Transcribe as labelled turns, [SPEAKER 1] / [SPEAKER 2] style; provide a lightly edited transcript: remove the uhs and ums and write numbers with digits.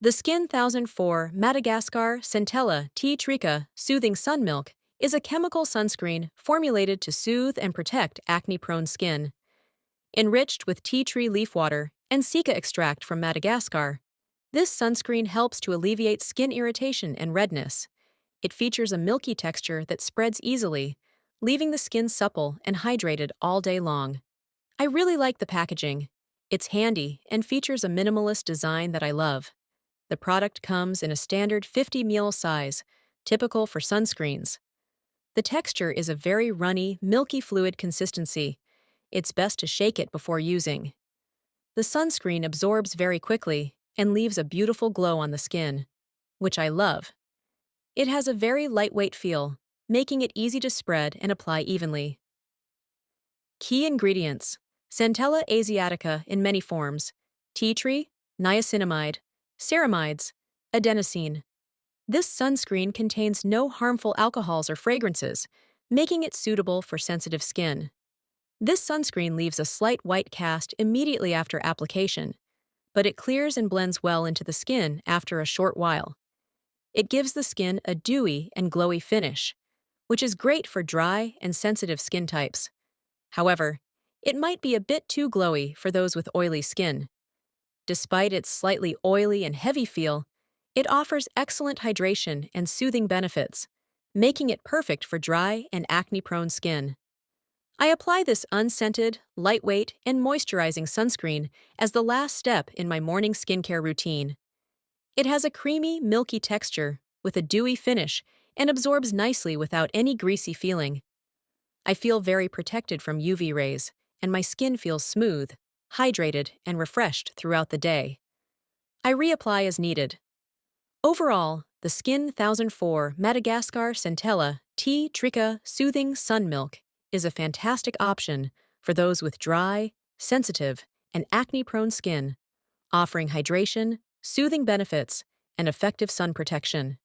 [SPEAKER 1] The Skin1004 Madagascar Centella Tea-Trica Soothing Sun Milk is a chemical sunscreen formulated to soothe and protect acne-prone skin. Enriched with tea tree leaf water and cica extract from Madagascar, this sunscreen helps to alleviate skin irritation and redness. It features a milky texture that spreads easily, leaving the skin supple and hydrated all day long. I really like the packaging. It's handy and features a minimalist design that I love. The product comes in a standard 50 ml size, typical for sunscreens. The texture is a very runny, milky fluid consistency. It's best to shake it before using. The sunscreen absorbs very quickly and leaves a beautiful glow on the skin, which I love. It has a very lightweight feel, making it easy to spread and apply evenly. Key ingredients: Centella asiatica in many forms, tea tree, niacinamide, ceramides, adenosine. This sunscreen contains no harmful alcohols or fragrances, making it suitable for sensitive skin. This sunscreen leaves a slight white cast immediately after application, but it clears and blends well into the skin after a short while. It gives the skin a dewy and glowy finish, which is great for dry and sensitive skin types. However, it might be a bit too glowy for those with oily skin. Despite its slightly oily and heavy feel, it offers excellent hydration and soothing benefits, making it perfect for dry and acne-prone skin. I apply this unscented, lightweight, and moisturizing sunscreen as the last step in my morning skincare routine. It has a creamy, milky texture with a dewy finish and absorbs nicely without any greasy feeling. I feel very protected from UV rays, and my skin feels smooth, hydrated, and refreshed throughout the day. I reapply as needed. Overall, the Skin1004 Madagascar Centella Tea-Trica Soothing Sun Milk is a fantastic option for those with dry, sensitive, and acne-prone skin, offering hydration, soothing benefits, and effective sun protection.